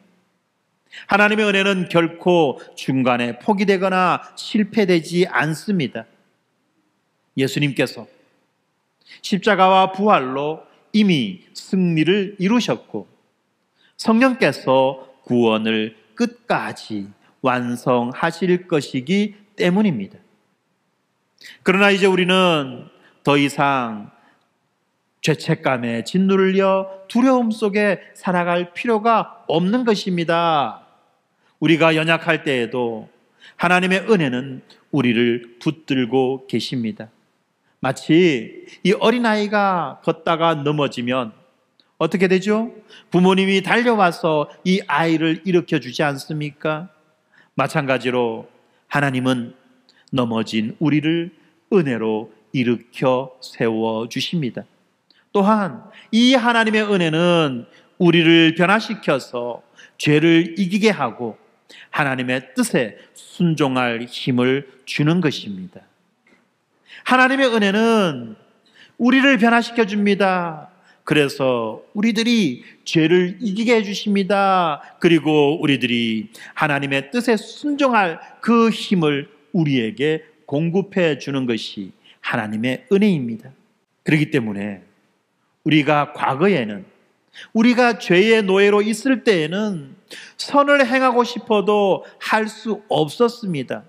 하나님의 은혜는 결코 중간에 포기되거나 실패되지 않습니다. 예수님께서 십자가와 부활로 이미 승리를 이루셨고 성령께서 구원을 끝까지 완성하실 것이기 때문입니다. 그러나 이제 우리는 더 이상 죄책감에 짓눌려 두려움 속에 살아갈 필요가 없는 것입니다. 우리가 연약할 때에도 하나님의 은혜는 우리를 붙들고 계십니다. 마치 이 어린아이가 걷다가 넘어지면 어떻게 되죠? 부모님이 달려와서 이 아이를 일으켜 주지 않습니까? 마찬가지로 하나님은 넘어진 우리를 은혜로 일으켜 세워 주십니다. 또한 이 하나님의 은혜는 우리를 변화시켜서 죄를 이기게 하고 하나님의 뜻에 순종할 힘을 주는 것입니다. 하나님의 은혜는 우리를 변화시켜 줍니다. 그래서 우리들이 죄를 이기게 해주십니다. 그리고 우리들이 하나님의 뜻에 순종할 그 힘을 우리에게 공급해 주는 것이 하나님의 은혜입니다. 그렇기 때문에 우리가 과거에는 우리가 죄의 노예로 있을 때에는 선을 행하고 싶어도 할 수 없었습니다.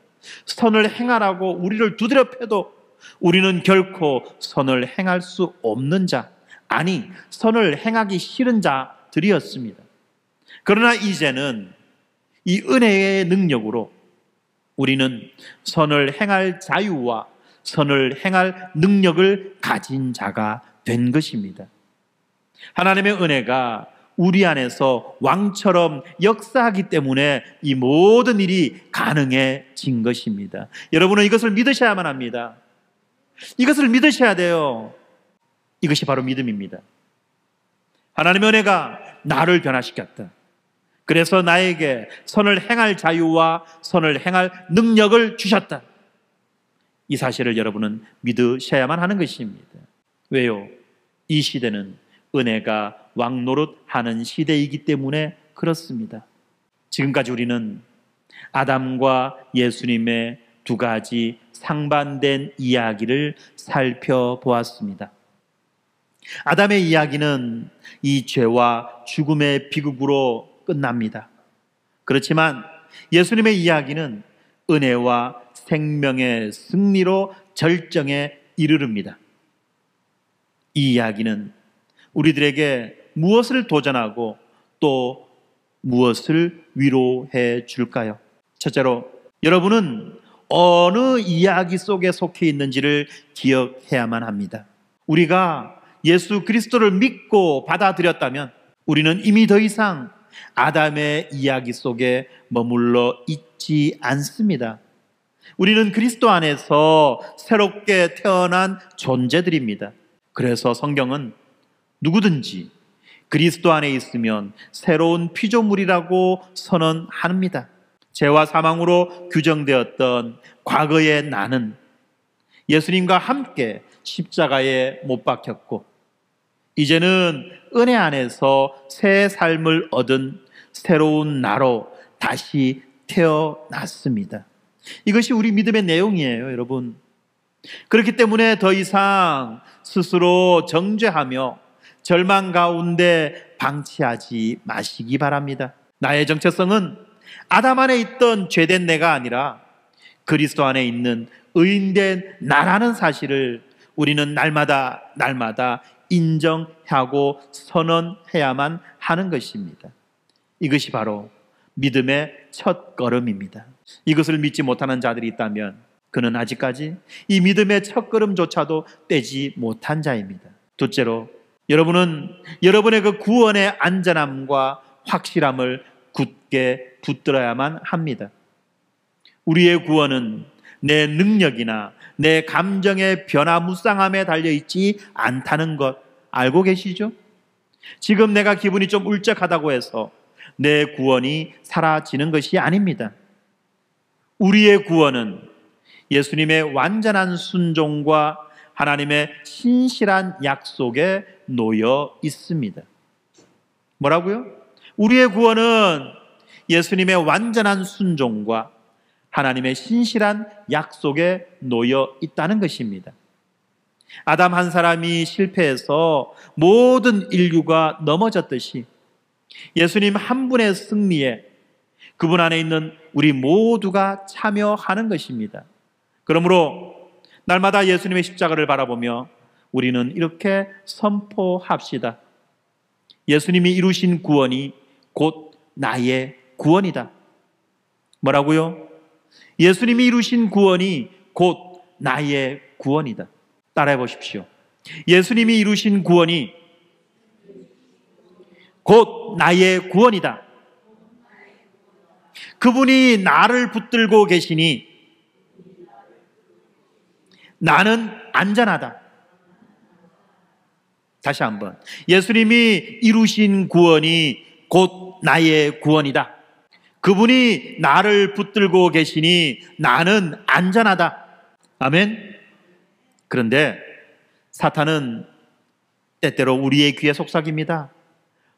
선을 행하라고 우리를 두드려 패도 우리는 결코 선을 행할 수 없는 자, 아니 선을 행하기 싫은 자들이었습니다. 그러나 이제는 이 은혜의 능력으로 우리는 선을 행할 자유와 선을 행할 능력을 가진 자가 된 것입니다. 하나님의 은혜가 우리 안에서 왕처럼 역사하기 때문에 이 모든 일이 가능해진 것입니다. 여러분은 이것을 믿으셔야만 합니다. 이것을 믿으셔야 돼요. 이것이 바로 믿음입니다. 하나님의 은혜가 나를 변화시켰다. 그래서 나에게 선을 행할 자유와 선을 행할 능력을 주셨다. 이 사실을 여러분은 믿으셔야만 하는 것입니다. 왜요? 이 시대는 은혜가 왕노릇하는 시대이기 때문에 그렇습니다. 지금까지 우리는 아담과 예수님의 두 가지 상반된 이야기를 살펴보았습니다. 아담의 이야기는 이 죄와 죽음의 비극으로 끝납니다. 그렇지만 예수님의 이야기는 은혜와 생명의 승리로 절정에 이르릅니다. 이 이야기는 우리들에게 무엇을 도전하고 또 무엇을 위로해 줄까요? 첫째로, 여러분은 어느 이야기 속에 속해 있는지를 기억해야만 합니다. 우리가 예수 그리스도를 믿고 받아들였다면 우리는 이미 더 이상 아담의 이야기 속에 머물러 있지 않습니다. 우리는 그리스도 안에서 새롭게 태어난 존재들입니다. 그래서 성경은 누구든지 그리스도 안에 있으면 새로운 피조물이라고 선언합니다. 죄와 사망으로 규정되었던 과거의 나는 예수님과 함께 십자가에 못 박혔고, 이제는 은혜 안에서 새 삶을 얻은 새로운 나로 다시 태어났습니다. 이것이 우리 믿음의 내용이에요, 여러분. 그렇기 때문에 더 이상 스스로 정죄하며 절망 가운데 방치하지 마시기 바랍니다. 나의 정체성은 아담 안에 있던 죄된 내가 아니라 그리스도 안에 있는 의인된 나라는 사실을 우리는 날마다 인정하고 선언해야만 하는 것입니다. 이것이 바로 믿음의 첫 걸음입니다. 이것을 믿지 못하는 자들이 있다면 그는 아직까지 이 믿음의 첫 걸음조차도 떼지 못한 자입니다. 둘째로, 여러분은 여러분의 그 구원의 안전함과 확실함을 굳게 붙들어야만 합니다. 우리의 구원은 내 능력이나 내 감정의 변화무쌍함에 달려있지 않다는 것 알고 계시죠? 지금 내가 기분이 좀 울적하다고 해서 내 구원이 사라지는 것이 아닙니다. 우리의 구원은 예수님의 완전한 순종과 하나님의 신실한 약속에 놓여 있습니다. 뭐라고요? 우리의 구원은 예수님의 완전한 순종과 하나님의 신실한 약속에 놓여 있다는 것입니다. 아담 한 사람이 실패해서 모든 인류가 넘어졌듯이 예수님 한 분의 승리에 그분 안에 있는 우리 모두가 참여하는 것입니다. 그러므로 날마다 예수님의 십자가를 바라보며 우리는 이렇게 선포합시다. 예수님이 이루신 구원이 곧 나의 구원이다. 뭐라고요? 예수님이 이루신 구원이 곧 나의 구원이다. 따라해 보십시오. 예수님이 이루신 구원이 곧 나의 구원이다. 그분이 나를 붙들고 계시니 나는 안전하다. 다시 한번. 예수님이 이루신 구원이 곧 나의 구원이다. 그분이 나를 붙들고 계시니 나는 안전하다. 아멘. 그런데 사탄은 때때로 우리의 귀에 속삭입니다.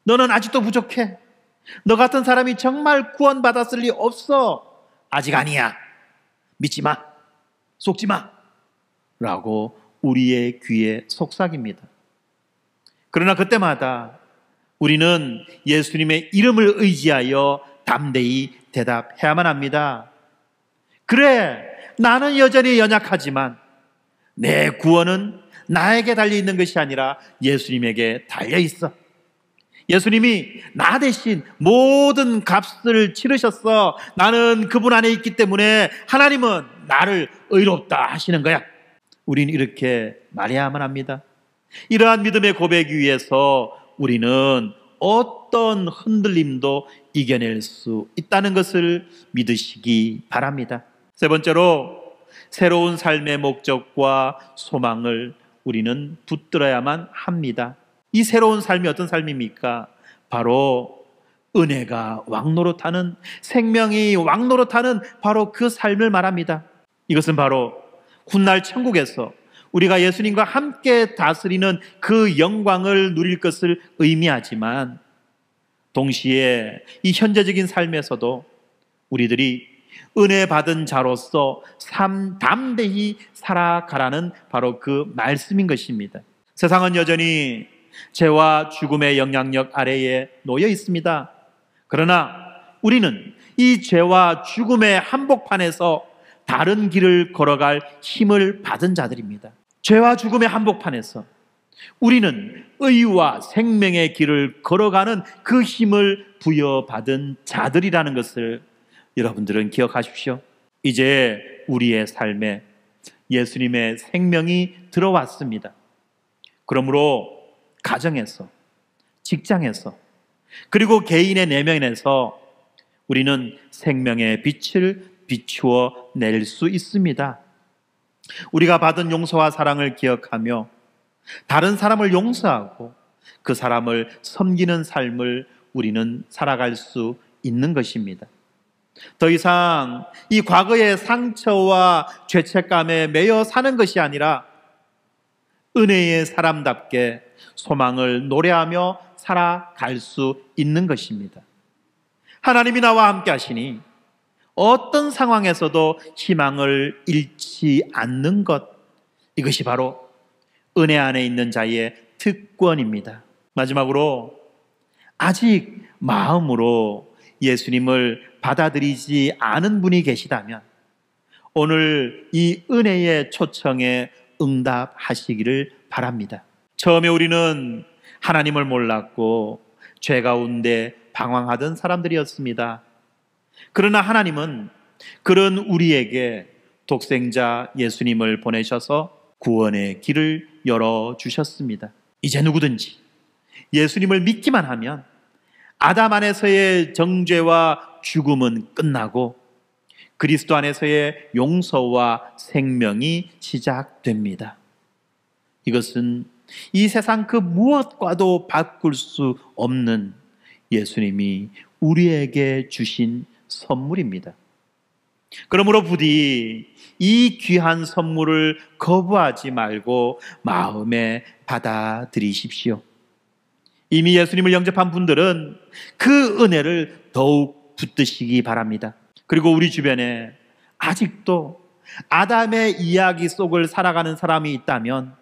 너는 아직도 부족해. 너 같은 사람이 정말 구원받았을 리 없어. 아직 아니야. 믿지 마. 속지 마. 라고 우리의 귀에 속삭입니다. 그러나 그때마다 우리는 예수님의 이름을 의지하여 담대히 대답해야만 합니다. 그래, 나는 여전히 연약하지만 내 구원은 나에게 달려있는 것이 아니라 예수님에게 달려있어. 예수님이 나 대신 모든 값을 치르셨어. 나는 그분 안에 있기 때문에 하나님은 나를 의롭다 하시는 거야. 우리는 이렇게 말해야만 합니다. 이러한 믿음의 고백 위에서 우리는 어떤 흔들림도 이겨낼 수 있다는 것을 믿으시기 바랍니다. 세 번째로, 새로운 삶의 목적과 소망을 우리는 붙들어야만 합니다. 이 새로운 삶이 어떤 삶입니까? 바로 은혜가 왕노릇하는, 생명이 왕노릇하는 바로 그 삶을 말합니다. 이것은 바로 훗날 천국에서 우리가 예수님과 함께 다스리는 그 영광을 누릴 것을 의미하지만 동시에 이 현재적인 삶에서도 우리들이 은혜 받은 자로서 담대히 살아가라는 바로 그 말씀인 것입니다. 세상은 여전히 죄와 죽음의 영향력 아래에 놓여 있습니다. 그러나 우리는 이 죄와 죽음의 한복판에서 다른 길을 걸어갈 힘을 받은 자들입니다. 죄와 죽음의 한복판에서 우리는 의와 생명의 길을 걸어가는 그 힘을 부여받은 자들이라는 것을 여러분들은 기억하십시오. 이제 우리의 삶에 예수님의 생명이 들어왔습니다. 그러므로 가정에서, 직장에서, 그리고 개인의 내면에서 우리는 생명의 빛을 비추어 낼 수 있습니다. 우리가 받은 용서와 사랑을 기억하며 다른 사람을 용서하고 그 사람을 섬기는 삶을 우리는 살아갈 수 있는 것입니다. 더 이상 이 과거의 상처와 죄책감에 매여 사는 것이 아니라 은혜의 사람답게 소망을 노래하며 살아갈 수 있는 것입니다. 하나님이 나와 함께 하시니 어떤 상황에서도 희망을 잃지 않는 것, 이것이 바로 은혜 안에 있는 자의 특권입니다. 마지막으로 아직 마음으로 예수님을 받아들이지 않은 분이 계시다면 오늘 이 은혜의 초청에 응답하시기를 바랍니다. 처음에 우리는 하나님을 몰랐고 죄 가운데 방황하던 사람들이었습니다. 그러나 하나님은 그런 우리에게 독생자 예수님을 보내셔서 구원의 길을 열어주셨습니다. 이제 누구든지 예수님을 믿기만 하면 아담 안에서의 정죄와 죽음은 끝나고 그리스도 안에서의 용서와 생명이 시작됩니다. 이것은 이 세상 그 무엇과도 바꿀 수 없는 예수님이 우리에게 주신 선물입니다. 그러므로 부디 이 귀한 선물을 거부하지 말고 마음에 받아들이십시오. 이미 예수님을 영접한 분들은 그 은혜를 더욱 붙드시기 바랍니다. 그리고 우리 주변에 아직도 아담의 이야기 속을 살아가는 사람이 있다면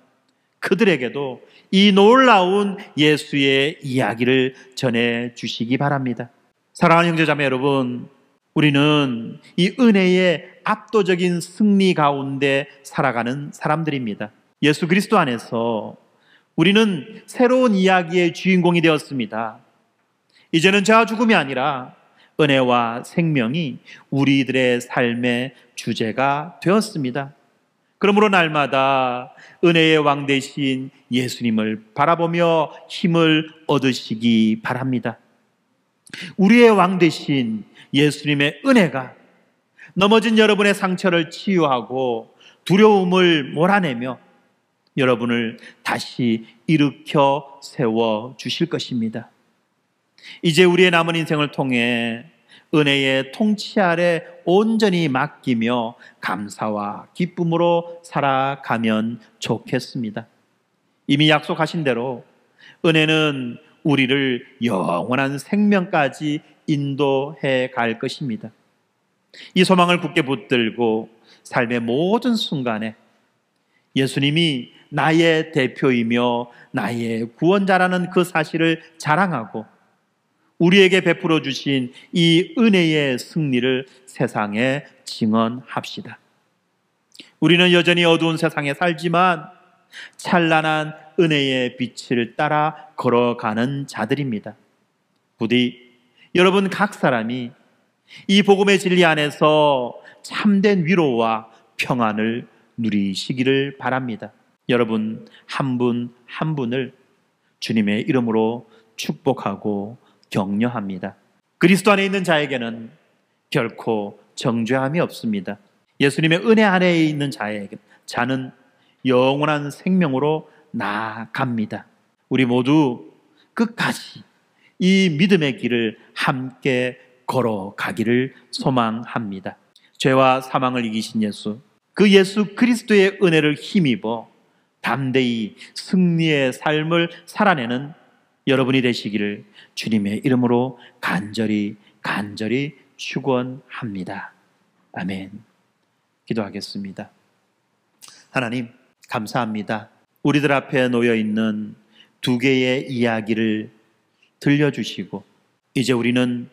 그들에게도 이 놀라운 예수의 이야기를 전해 주시기 바랍니다. 사랑하는 형제자매 여러분, 우리는 이 은혜의 압도적인 승리 가운데 살아가는 사람들입니다. 예수 그리스도 안에서 우리는 새로운 이야기의 주인공이 되었습니다. 이제는 죄와 죽음이 아니라 은혜와 생명이 우리들의 삶의 주제가 되었습니다. 그러므로 날마다 은혜의 왕 되신 예수님을 바라보며 힘을 얻으시기 바랍니다. 우리의 왕 되신 예수님의 은혜가 넘어진 여러분의 상처를 치유하고 두려움을 몰아내며 여러분을 다시 일으켜 세워 주실 것입니다. 이제 우리의 남은 인생을 통해 은혜의 통치 아래 온전히 맡기며 감사와 기쁨으로 살아가면 좋겠습니다. 이미 약속하신 대로 은혜는 우리를 영원한 생명까지 인도해 갈 것입니다. 이 소망을 굳게 붙들고 삶의 모든 순간에 예수님이 나의 대표이며 나의 구원자라는 그 사실을 자랑하고 우리에게 베풀어 주신 이 은혜의 승리를 세상에 증언합시다. 우리는 여전히 어두운 세상에 살지만 찬란한 은혜의 빛을 따라 걸어가는 자들입니다. 부디 여러분 각 사람이 이 복음의 진리 안에서 참된 위로와 평안을 누리시기를 바랍니다. 여러분 한 분 한 분을 주님의 이름으로 축복하고 격려합니다. 그리스도 안에 있는 자에게는 결코 정죄함이 없습니다. 예수님의 은혜 안에 있는 자는 영원한 생명으로 나아갑니다. 우리 모두 끝까지 이 믿음의 길을 함께 걸어가기를 소망합니다. 죄와 사망을 이기신 예수, 그 예수 그리스도의 은혜를 힘입어 담대히 승리의 삶을 살아내는 여러분이 되시기를 주님의 이름으로 간절히 축원합니다. 아멘. 기도하겠습니다. 하나님 감사합니다. 우리들 앞에 놓여 있는 두 개의 이야기를 들려주시고 이제 우리는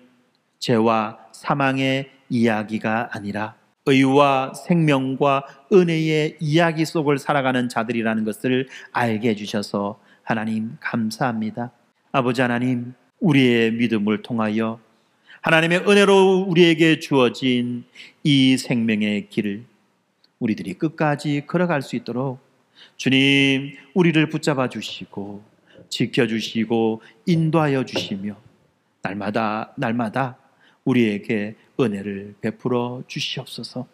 죄와 사망의 이야기가 아니라 의와 생명과 은혜의 이야기 속을 살아가는 자들이라는 것을 알게 해주셔서 하나님 감사합니다. 아버지 하나님, 우리의 믿음을 통하여 하나님의 은혜로 우리에게 주어진 이 생명의 길을 우리들이 끝까지 걸어갈 수 있도록 주님 우리를 붙잡아 주시고 지켜주시고 인도하여 주시며 날마다 우리에게 은혜를 베풀어 주시옵소서.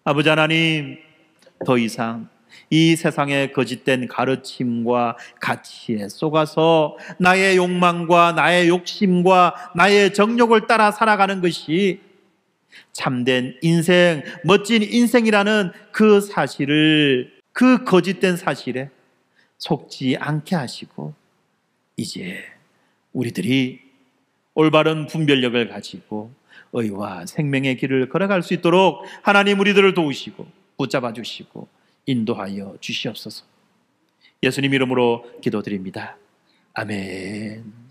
아버지 하나님, 더 이상 이 세상의 거짓된 가르침과 가치에 속아서 나의 욕망과 나의 욕심과 나의 정욕을 따라 살아가는 것이 참된 인생, 멋진 인생이라는 그 사실을, 그 거짓된 사실에 속지 않게 하시고, 이제 우리들이 올바른 분별력을 가지고 의와 생명의 길을 걸어갈 수 있도록 하나님 우리들을 도우시고 붙잡아 주시고 인도하여 주시옵소서. 예수님 이름으로 기도드립니다. 아멘.